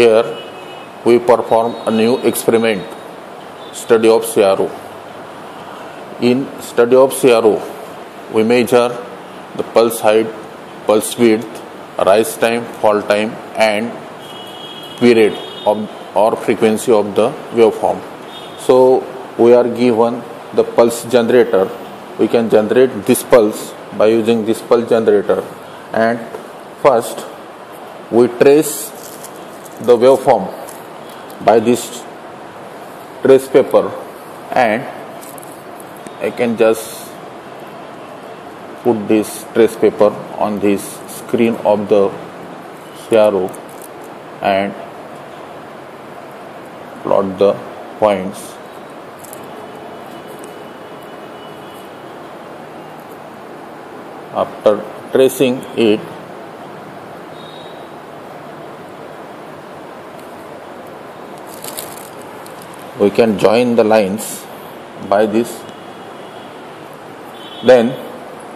Here we perform a new experiment, study of CRO. In study of CRO, we measure the pulse height, pulse width, rise time, fall time, and period of or frequency of the waveform. So we are given the pulse generator. We can generate this pulse by using this pulse generator, and first we trace the waveform by this trace paper, and I can just put this trace paper on this screen of the CRO and plot the points. After tracing it, we can join the lines by this. Then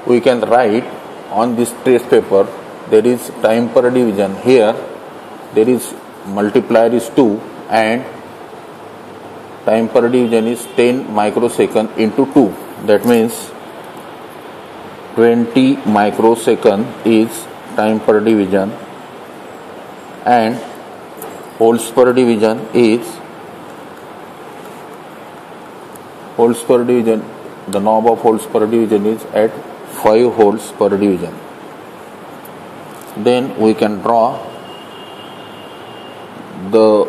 we can write on this trace paper, there is time per division. Here there is multiplier is 2 and time per division is 10 microsecond into 2. That means 20 microsecond is time per division, and holds per division, the knob of holds per division is at 5 holds per division. Then we can draw the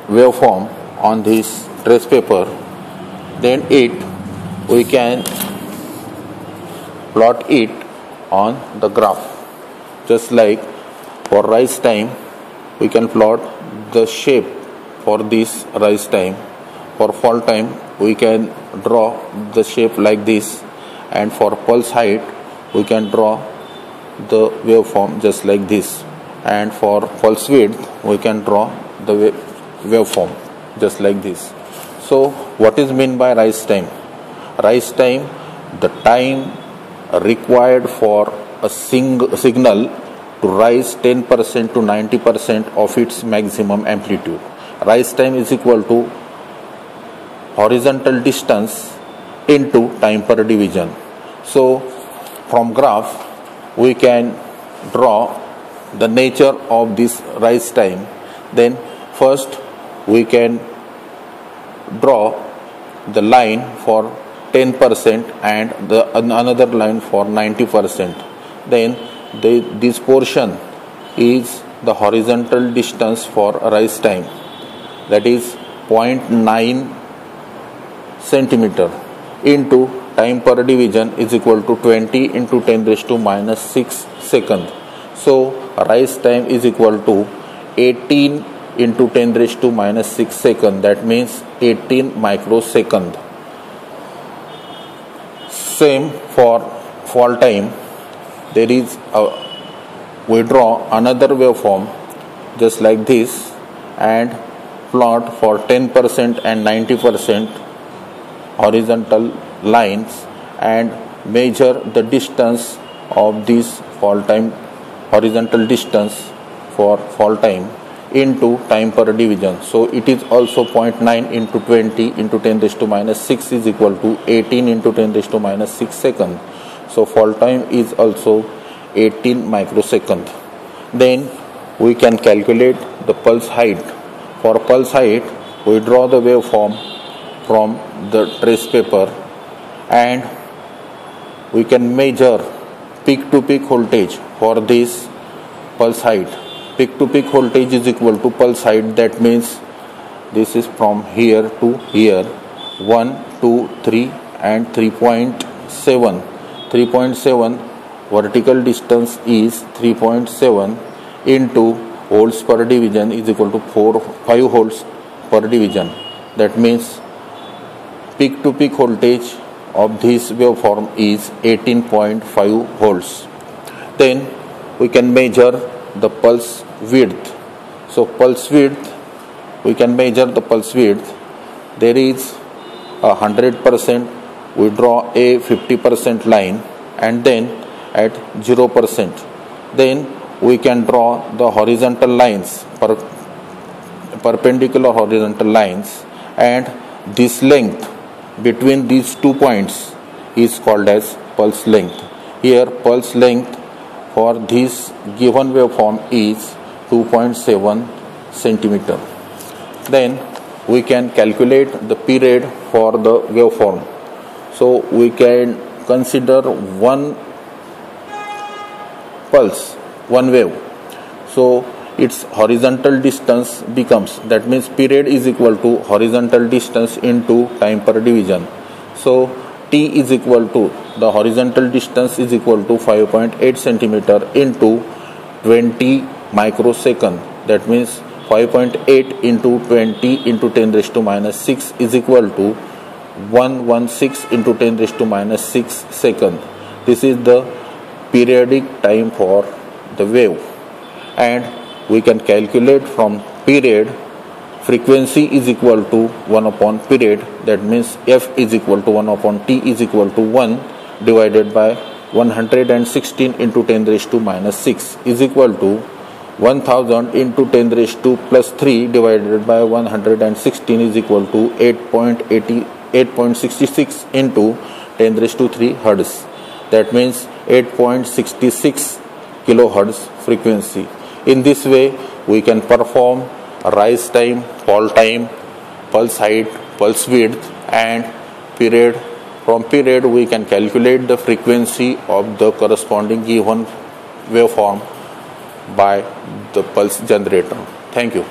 waveform on this trace paper. Then we can plot it on the graph. Just like for rise time, we can plot the shape for this rise time. For fall time, we can draw the shape like this, and for pulse height, we can draw the waveform just like this, and for pulse width, we can draw the waveform just like this. So what is meant by rise time? Rise time, the time required for a signal to rise 10% to 90% of its maximum amplitude. Rise time is equal to horizontal distance into time per division. So from graph we can draw the nature of this rise time. Then first we can draw the line for 10% and another line for 90%. Then this portion is the horizontal distance for rise time, that is 0.9 centimeter into time per division is equal to 20 into 10 raised to minus 6 second. So rise time is equal to 18 into 10 raised to minus 6 second, that means 18 microsecond. Same for fall time, there is we draw another waveform just like this and plot for 10% and 90% horizontal lines and measure the distance of this fall time, horizontal distance for fall time into time per division. So it is also 0.9 into 20 into 10 raised to minus 6 is equal to 18 into 10 raised to minus 6 second. So fall time is also 18 microsecond. Then we can calculate the pulse height. For pulse height, we draw the waveform from the trace paper, and we can measure peak to peak voltage for this pulse height. Peak to peak voltage is equal to pulse height, that means this is from here to here, 1, 2, 3 and 3.7. 3.7 vertical distance is 3.7 into volts per division is equal to 5 volts per division. That means peak to peak voltage of this waveform is 18.5 volts. Then we can measure the pulse width. So pulse width, we can measure the pulse width. There is 100%, we draw a 50% line, and then at 0%. Then we can draw the horizontal lines perpendicular horizontal lines, and this length between these 2 points is called as pulse length. Here pulse length for this given waveform is 2.7 centimeter. Then we can calculate the period for the waveform. So we can consider one pulse, one wave. So its horizontal distance becomes, that means period is equal to horizontal distance into time per division. So T is equal to, the horizontal distance is equal to 5.8 centimeter into 20 microsecond. That means 5.8 into 20 into 10 raised to minus 6 is equal to 116 into 10 raised to minus 6 second. This is the periodic time for the wave, and we can calculate from period frequency is equal to 1 upon period. That means F is equal to 1 upon T is equal to 1 divided by 116 into 10 raised to minus 6 is equal to 1000 into 10 raised to plus 3 divided by 116 is equal to 8.66 into 10 raised to 3 hertz. That means 8.66 kilohertz frequency. In this way we can perform rise time, fall time, pulse height, pulse width, and period. From period we can calculate the frequency of the corresponding given waveform by the pulse generator. Thank you.